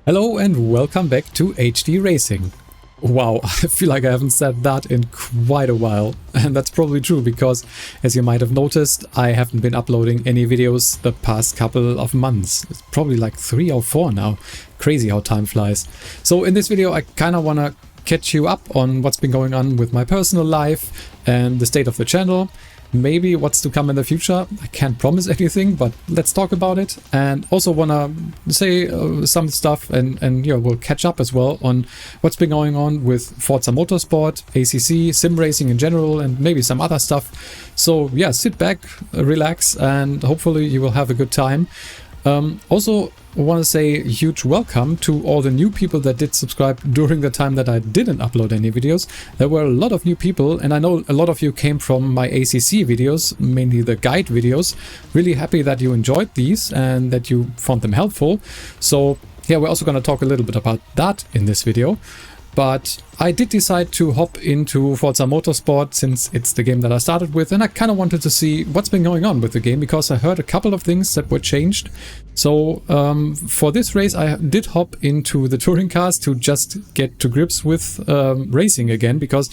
Hello and welcome back to HD Racing. Wow, I feel like I haven't said that in quite a while, and that's probably true because, as you might have noticed, I haven't been uploading any videos the past couple of months. It's probably like 3 or 4 now. Crazy how time flies. So in this video I kind of want to catch you up on what's been going on with my personal life and the state of the channel. Maybe what's to come in the future. I can't promise anything, but let's talk about it. And also want to say some stuff and yeah, we'll catch up as well on what's been going on with Forza Motorsport, ACC, sim racing in general, and maybe some other stuff. So yeah, sit back, relax, and hopefully you will have a good time. Also want to say a huge welcome to all the new people that did subscribe during the time that I didn't upload any videos. There were a lot of new people, and I know a lot of you came from my ACC videos, mainly the guide videos. Really happy that you enjoyed these and that you found them helpful. So yeah, we're also going to talk a little bit about that in this video. But I did decide to hop into Forza Motorsport since it's the game that I started with, and I kind of wanted to see what's been going on with the game because I heard a couple of things that were changed. So for this race I did hop into the touring cars to just get to grips with racing again, because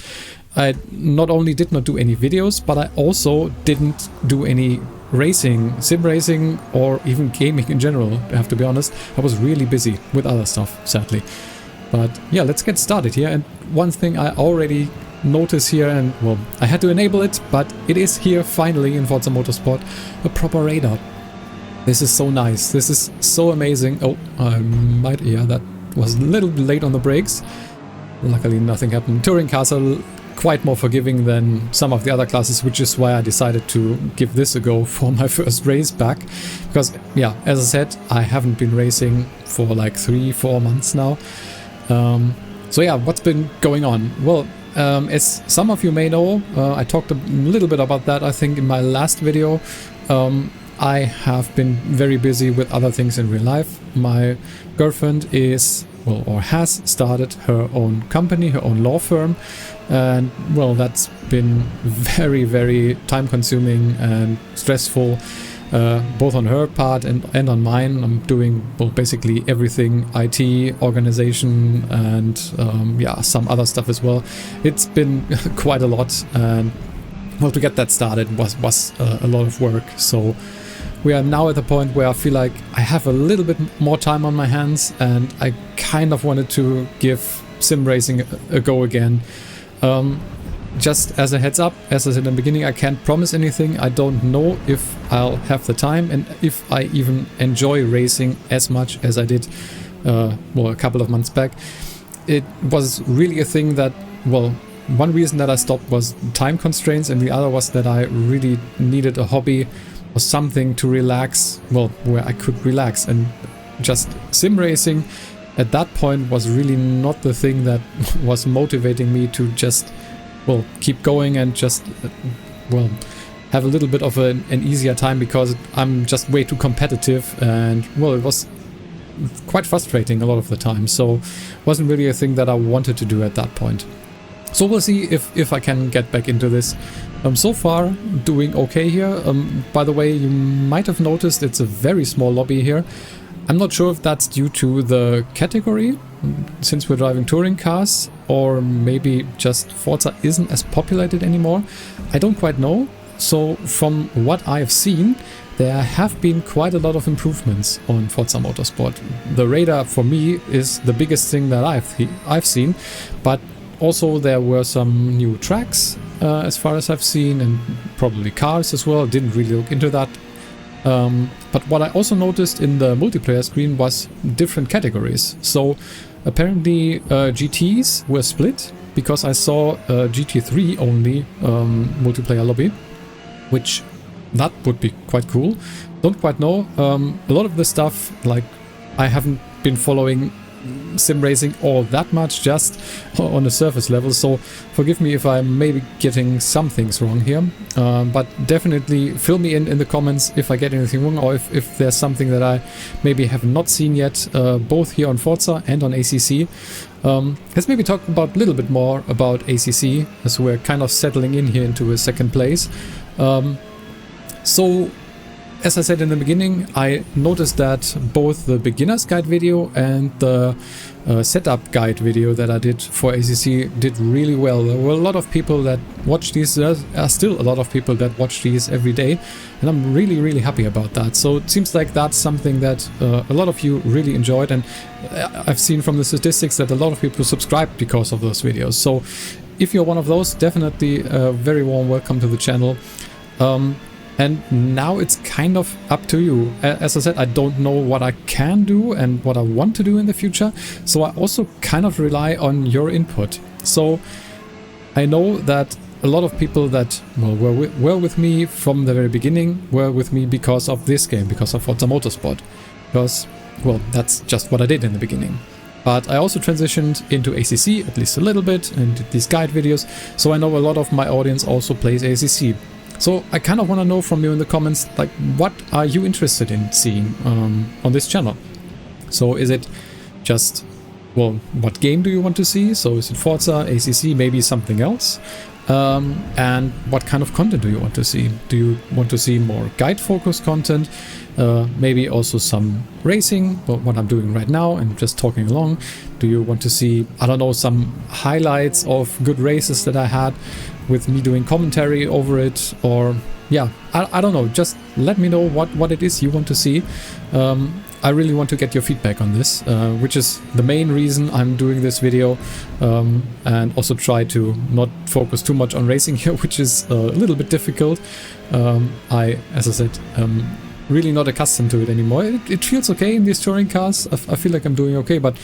I not only did not do any videos, but I also didn't do any racing, sim racing, or even gaming in general. I have to be honest, I was really busy with other stuff, sadly. But yeah, let's get started here. And one thing I already notice here, and well, I had to enable it, but it is here finally in Forza Motorsport, a proper radar. This is so nice. This is so amazing. Oh, yeah, that was a little bit late on the brakes. Luckily nothing happened. Touring cars are quite more forgiving than some of the other classes, which is why I decided to give this a go for my first race back. Because yeah, as I said, I haven't been racing for like 3-4 months now. So yeah, what's been going on? Well, as some of you may know, I talked a little bit about that, I think, in my last video. I have been very busy with other things in real life. My girlfriend is, well, or has started her own company, her own law firm. And well, that's been very, very time consuming and stressful. Both on her part and on mine. I'm doing, well, basically everything, IT, organization, and yeah, some other stuff as well. It's been quite a lot, and well, to get that started was a lot of work. So we are now at the point where I feel like I have a little bit more time on my hands, and I kind of wanted to give sim racing a go again. Just as a heads up, as I said in the beginning, I can't promise anything. I don't know if I'll have the time and if I even enjoy racing as much as I did well, a couple of months back. It was really a thing that, well, one reason that I stopped was time constraints, and the other was that I really needed a hobby or something to relax, well, where I could relax. And just sim racing at that point was really not the thing that was motivating me to just, well, keep going and just, well, have a little bit of an easier time, because I'm just way too competitive, and well, it was quite frustrating a lot of the time. So it wasn't really a thing that I wanted to do at that point. So we'll see if I can get back into this. So far doing okay here. By the way, you might have noticed it's a very small lobby here. I'm not sure if that's due to the category, since we're driving touring cars, or maybe just Forza isn't as populated anymore. I don't quite know. So from what I've seen, there have been quite a lot of improvements on Forza Motorsport. The radar for me is the biggest thing that I've seen, but also there were some new tracks as far as I've seen, and probably cars as well. Didn't really look into that. But what I also noticed in the multiplayer screen was different categories. So apparently GTs were split, because I saw a GT3 only multiplayer lobby, which that would be quite cool. Don't quite know. A lot of the stuff, like, I haven't been following sim racing all that much, just on a surface level, so forgive me if I'm maybe getting some things wrong here, but definitely fill me in the comments if I get anything wrong, or if there's something that I maybe have not seen yet, both here on Forza and on ACC. Let's maybe talk about a little bit more about ACC, as we're kind of settling in here into a second place. So as I said in the beginning, I noticed that both the beginner's guide video and the setup guide video that I did for ACC did really well. There were a lot of people that watch these. There are still a lot of people that watch these every day, and I'm really happy about that. So it seems like that's something that a lot of you really enjoyed, and I've seen from the statistics that a lot of people subscribed because of those videos. So if you're one of those, definitely a very warm welcome to the channel. And now it's kind of up to you. As I said, I don't know what I can do and what I want to do in the future. So I also kind of rely on your input. So I know that a lot of people that were with me from the very beginning were with me because of this game, because of Forza Motorsport. Because, well, that's just what I did in the beginning. But I also transitioned into ACC, at least a little bit, and did these guide videos. So I know a lot of my audience also plays ACC. So I kind of want to know from you in the comments, like, what are you interested in seeing on this channel? So is it just, well, what game do you want to see? So is it Forza, ACC, maybe something else? And what kind of content do you want to see? Do you want to see more guide-focused content? Maybe also some racing, what I'm doing right now and just talking along. Do you want to see, I don't know, some highlights of good races that I had with me doing commentary over it? Or yeah, I don't know, just let me know what it is you want to see. I really want to get your feedback on this, which is the main reason I'm doing this video, and also try to not focus too much on racing here, which is a little bit difficult. As I said, really not accustomed to it anymore. It feels okay in these touring cars. I feel like I'm doing okay, but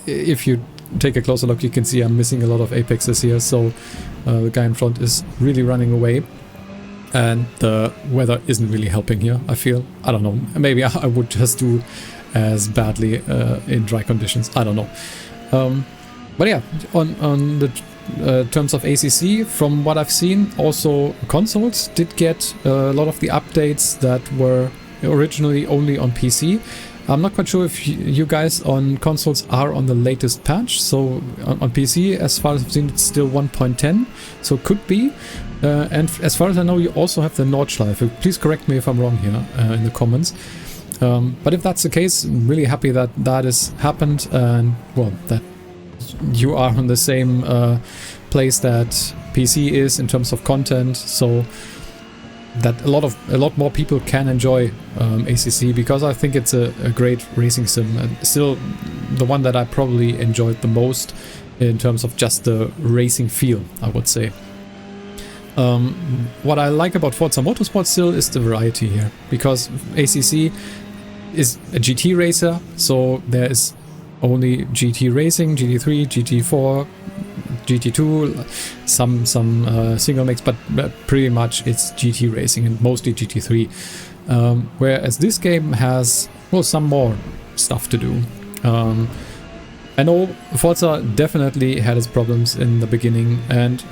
if you take a closer look, you can see I'm missing a lot of apexes here, so the guy in front is really running away. And the weather isn't really helping here, I feel. I don't know, maybe I would just do as badly in dry conditions, I don't know. But yeah, on the terms of ACC, from what I've seen, also consoles did get a lot of the updates that were originally only on PC. I'm not quite sure if you guys on consoles are on the latest patch. So on PC, as far as I've seen, it's still 1.10, so could be. And as far as I know, you also have the Nordschleife. Please correct me if I'm wrong here in the comments. But if that's the case, I'm really happy that that has happened, and well, that you are on the same place that PC is in terms of content, so that a lot more people can enjoy ACC, because I think it's a great racing sim, and still the one that I probably enjoyed the most in terms of just the racing feel, I would say. What I like about Forza Motorsport still is the variety here, because ACC is a GT racer, so there is only GT racing, GT3, GT4, GT2, some single makes, but pretty much it's GT racing and mostly GT3. Whereas this game has, well, some more stuff to do. I know Forza definitely had its problems in the beginning, and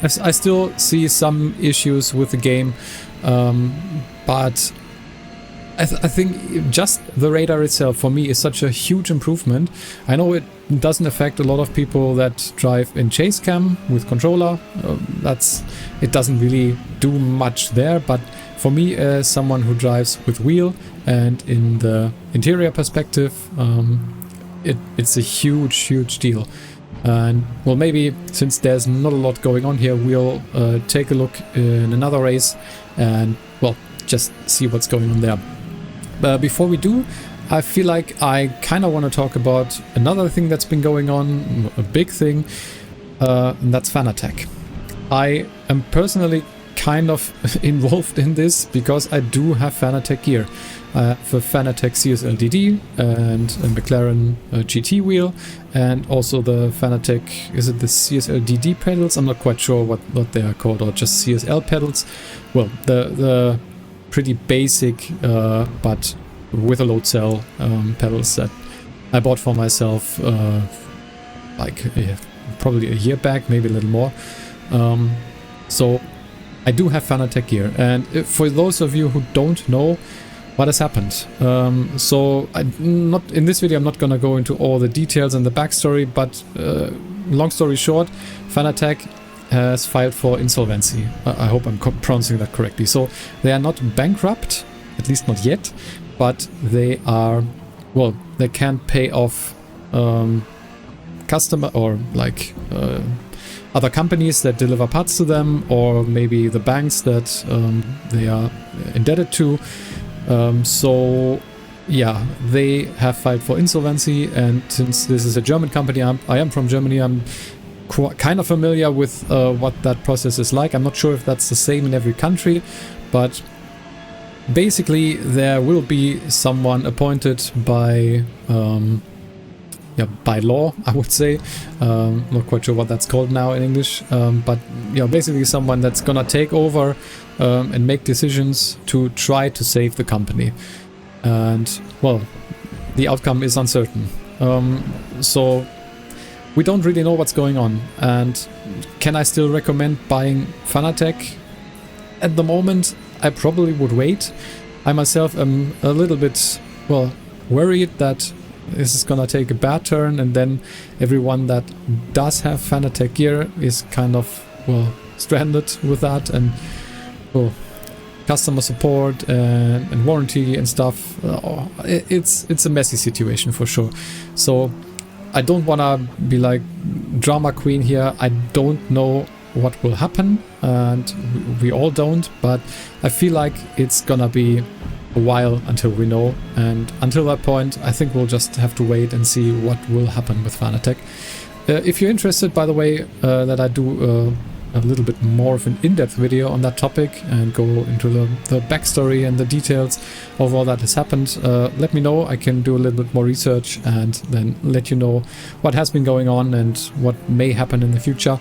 I still see some issues with the game, but I think just the radar itself for me is such a huge improvement. I know it doesn't affect a lot of people that drive in chase cam with controller. It doesn't really do much there, but for me as someone who drives with wheel and in the interior perspective, it's a huge deal. And well, maybe since there's not a lot going on here, we'll take a look in another race and, well, just see what's going on there. But before we do, I feel like I kind of want to talk about another thing that's been going on, a big thing, and that's Fanatec. I am personally kind of involved in this because I do have Fanatec gear. I have a Fanatec CSL DD and a McLaren GT wheel, and also the Fanatec, is it the CSL DD pedals? I'm not quite sure what they are called, or just CSL pedals. Well, the pretty basic but with a load cell pedals that I bought for myself probably a year back, maybe a little more. So I do have Fanatec gear, and for those of you who don't know what has happened, so not in this video I'm not gonna go into all the details and the backstory, but long story short, Fanatec has filed for insolvency. I hope I'm pronouncing that correctly. So they are not bankrupt, at least not yet, but they are, well, they can't pay off customer or like other companies that deliver parts to them, or maybe the banks that they are indebted to. So yeah, they have filed for insolvency, and since this is a German company, I am from Germany, I'm kind of familiar with what that process is like. I'm not sure if that's the same in every country, but basically there will be someone appointed by by law, I would say. Not quite sure what that's called now in English, but basically someone that's gonna take over and make decisions to try to save the company. And well, the outcome is uncertain. So we don't really know what's going on. And can I still recommend buying Fanatec? At the moment, I probably would wait. I myself am a little bit, well, worried that this is gonna take a bad turn, and then everyone that does have Fanatec gear is kind of, well, stranded with that, and well, customer support and warranty and stuff. It's a messy situation for sure. So I don't wanna be like drama queen here. I don't know what will happen, and we all don't, but I feel like it's gonna be a while until we know, and until that point I think we'll just have to wait and see what will happen with Fanatec. If you're interested, by the way, that I do a little bit more of an in-depth video on that topic and go into the backstory and the details of all that has happened, let me know. I can do a little bit more research and then let you know what has been going on and what may happen in the future.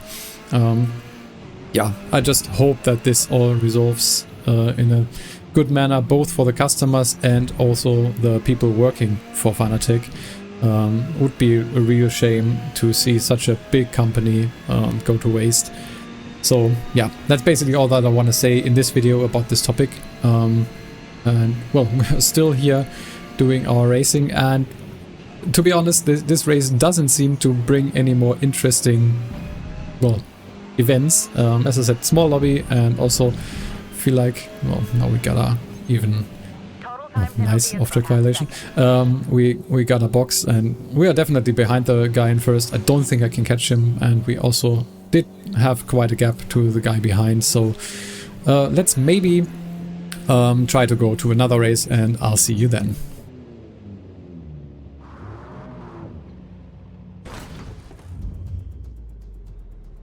Yeah, I just hope that this all resolves in a good manner, both for the customers and also the people working for Fanatec. Would be a real shame to see such a big company go to waste. So yeah, that's basically all that I want to say in this video about this topic. And well, we're still here doing our racing, and to be honest, this race doesn't seem to bring any more interesting, well, events. As I said, small lobby, and also feel like, well, now we got a even nice off-track violation. We got a box, and we are definitely behind the guy in first. I don't think I can catch him, and we also did have quite a gap to the guy behind. So let's maybe try to go to another race, and I'll see you then.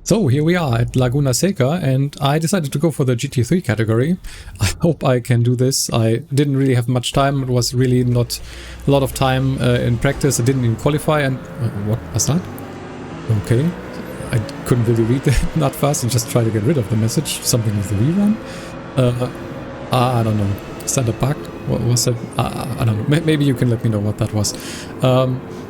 So here we are at Laguna Seca, and I decided to go for the GT3 category. I hope I can do this. I didn't really have much time. It was really not a lot of time in practice. I didn't even qualify, and what was that? Okay, I couldn't really read that fast and just try to get rid of the message. Something with the rerun? I don't know. Is that a bug? What was it? I don't know. Maybe you can let me know what that was.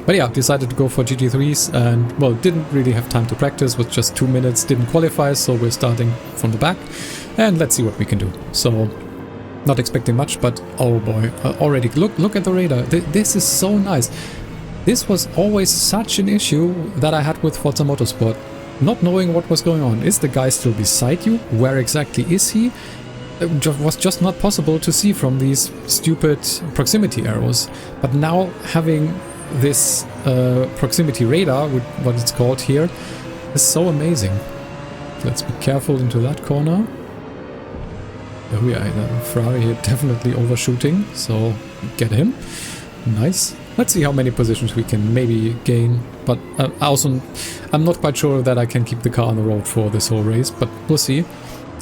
But yeah, decided to go for GT3s, and well, didn't really have time to practice with just 2 minutes, didn't qualify, so we're starting from the back, and let's see what we can do. So, not expecting much, but oh boy, already look at the radar. This is so nice. This was always such an issue that I had with Forza Motorsport, not knowing what was going on. Is the guy still beside you? Where exactly is he? It was just not possible to see from these stupid proximity arrows. But now having this proximity radar, with what it's called here, is so amazing. Let's be careful into that corner. There we are. The Ferrari here definitely overshooting, so get him. Nice. Let's see how many positions we can maybe gain, but I'm not quite sure that I can keep the car on the road for this whole race, but we'll see.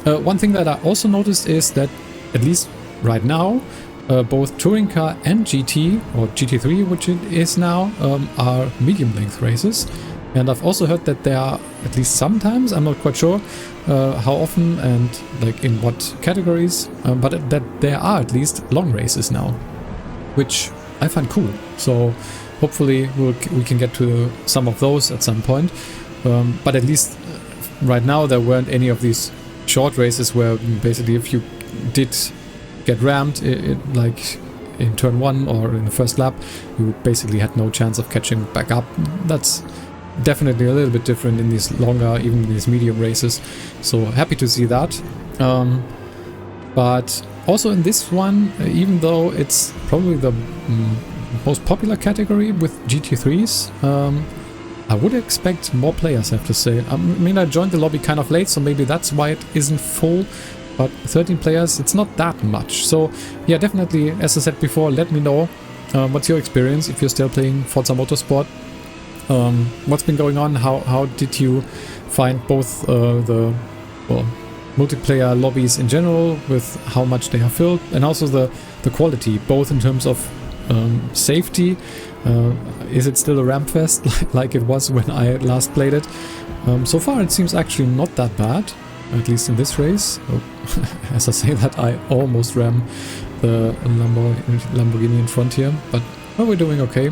One thing that I also noticed is that, at least right now, both Touring Car and GT, or GT3 which it is now, are medium length races. And I've also heard that there are, at least sometimes, I'm not quite sure how often and like in what categories, but that there are at least long races now, which I find cool. So hopefully we can get to some of those at some point. But at least right now there weren't any of these short races where basically if you did get rammed like in turn 1 or in the first lap, you basically had no chance of catching back up. That's definitely a little bit different in these longer, even in these medium races. So happy to see that. But also in this one, even though it's probably the most popular category with GT3s, I would expect more players, I have to say. I mean, I joined the lobby kind of late, so maybe that's why it isn't full. But 13 players, it's not that much. So yeah, definitely, as I said before, let me know what's your experience if you're still playing Forza Motorsport. What's been going on? How did you find both the multiplayer lobbies in general, with how much they are filled, and also the quality, both in terms of safety. Is it still a ramp fest like it was when I last played it? So far it seems actually not that bad, at least in this race. As I say that, I almost ram the Lamborghini in front here, but we're doing okay.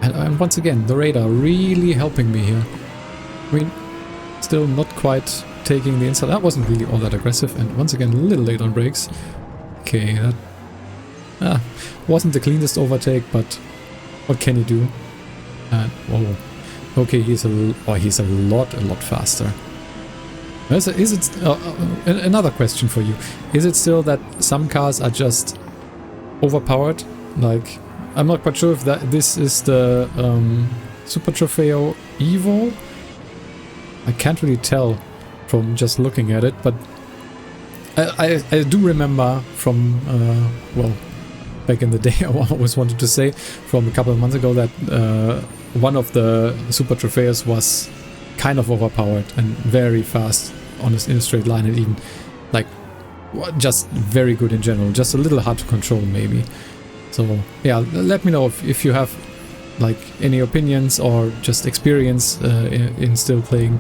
And once again, the radar really helping me here. I mean, still not quite taking the inside. That wasn't really all that aggressive, and once again a little late on brakes. Okay, that wasn't the cleanest overtake, but what can you do? And whoa, okay, he's a lot faster. Is it another question for you? Is it still that some cars are just overpowered? Like, I'm not quite sure if this is the Super Trofeo Evo. I can't really tell from just looking at it, but I do remember from well, back in the day, I always wanted to say from a couple of months ago that one of the Super Trofeos was kind of overpowered and very fast in a straight line, and even like just very good in general, just a little hard to control maybe. So yeah, let me know if you have like any opinions or just experience in still playing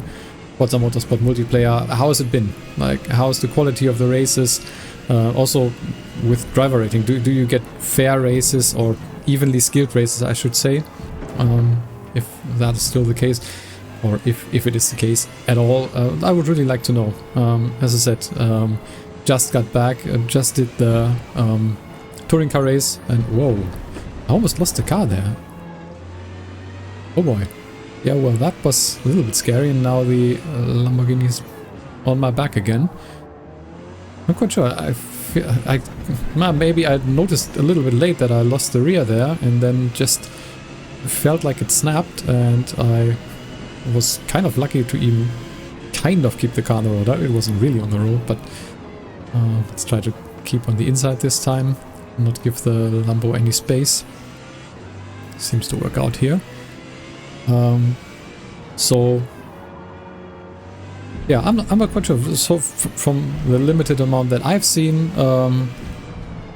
Forza Motorsport multiplayer. How has it been? Like, how's the quality of the races? Also with driver rating, do you get fair races or evenly skilled races, I should say, if that is still the case, or if it is the case at all. I would really like to know. As I said, just got back, just did the touring car race, and whoa, I almost lost the car there. Oh boy. Yeah, well, that was a little bit scary, and now the Lamborghini's on my back again. I'm quite sure. Maybe I noticed a little bit late that I lost the rear there, and then just felt like it snapped, and I was kind of lucky to even kind of keep the car on the road. It wasn't really on the road, but let's try to keep on the inside this time, not give the Lambo any space. Seems to work out here. So yeah, I'm not quite sure. So from the limited amount that I've seen,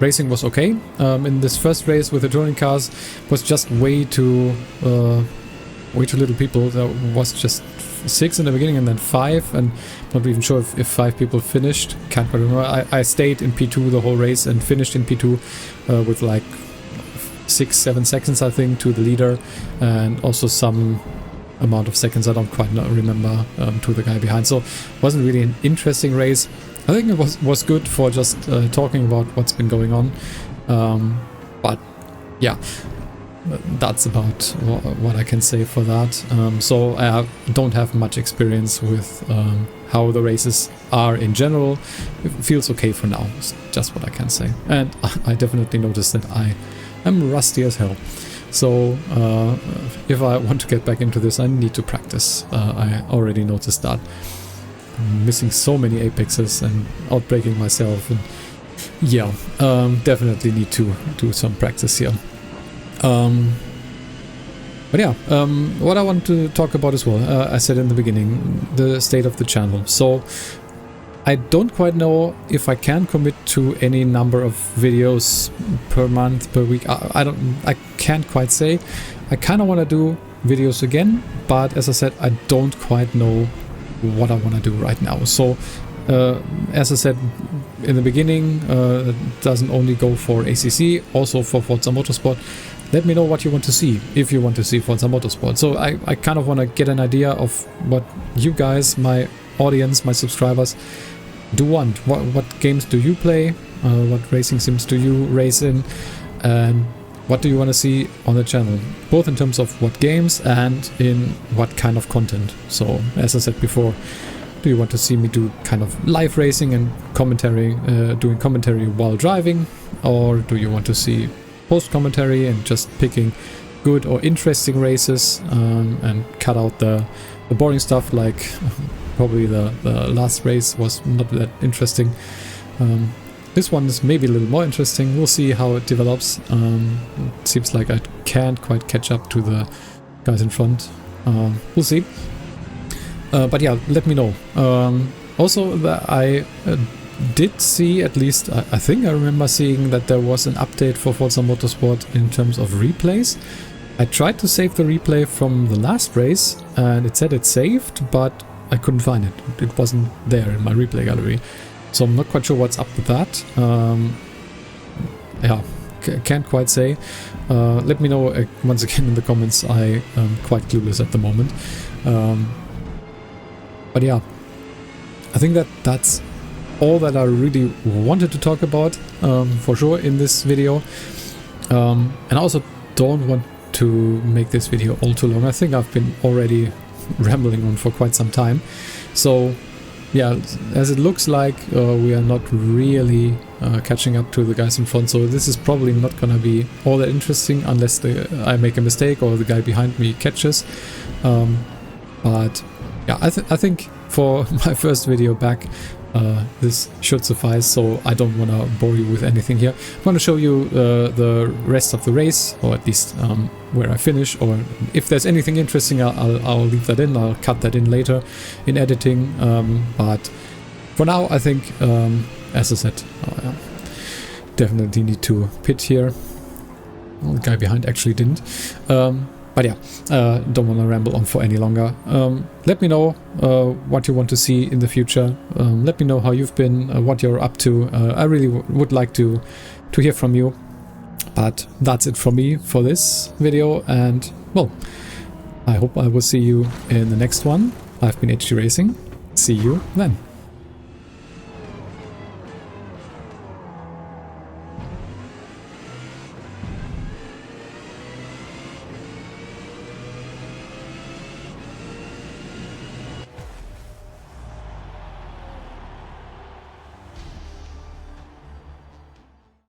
racing was okay. In this first race with the touring cars was just way too little people. There was just 6 in the beginning and then 5, and not even sure if 5 people finished. Can't quite remember. I stayed in P2 the whole race and finished in P2 with like 6-7 seconds, I think, to the leader, and also some amount of seconds, I don't quite remember, to the guy behind. So it wasn't really an interesting race. I think it was good for just talking about what's been going on, but yeah, that's about what I can say for that. So I don't have much experience with how the races are in general. It feels okay for now, is just what I can say. And I definitely noticed that I am rusty as hell. So if I want to get back into this, I need to practice. I already noticed that. I'm missing so many apexes and outbraking myself, and yeah, definitely need to do some practice here. But yeah, what I want to talk about as well, I said in the beginning, the state of the channel. So I don't quite know if I can commit to any number of videos per month, per week. I can't quite say. I kind of want to do videos again, but as I said, I don't quite know what I want to do right now. So as I said in the beginning, it doesn't only go for ACC, also for Forza Motorsport. Let me know what you want to see, if you want to see Forza Motorsport. So I kind of want to get an idea of what you guys, my audience, my subscribers, do want. What games do you play? What racing sims do you race in? And what do you want to see on the channel, both in terms of what games and in what kind of content. So as I said before, do you want to see me do kind of live racing and commentary, doing commentary while driving, or do you want to see post commentary and just picking good or interesting races and cut out the boring stuff, like probably the last race was not that interesting. This one is maybe a little more interesting. We'll see how it develops. It seems like I can't quite catch up to the guys in front. We'll see. But yeah, let me know. Also, I did see, at least I think I remember seeing that there was an update for Forza Motorsport in terms of replays. I tried to save the replay from the last race and it said it saved, but I couldn't find it. It wasn't there in my replay gallery. So I'm not quite sure what's up with that. Yeah, can't quite say. Let me know once again in the comments. I am quite clueless at the moment. But yeah, I think that's all that I really wanted to talk about for sure in this video. And I also don't want to make this video all too long. I think I've been already rambling on for quite some time. So yeah, as it looks like we are not really catching up to the guys in front, so this is probably not gonna be all that interesting unless I make a mistake or the guy behind me catches. But yeah, I think for my first video back, this should suffice, so I don't want to bore you with anything here. I'm going to show you the rest of the race, or at least where I finish, or if there's anything interesting I'll leave that in, I'll cut that in later in editing, but for now I think, as I said, definitely need to pit here. Well, the guy behind actually didn't. But yeah, don't want to ramble on for any longer. Let me know what you want to see in the future. Let me know how you've been, what you're up to. I really would like to hear from you. But that's it from me for this video. And well, I hope I will see you in the next one. I've been HD Racing. See you then.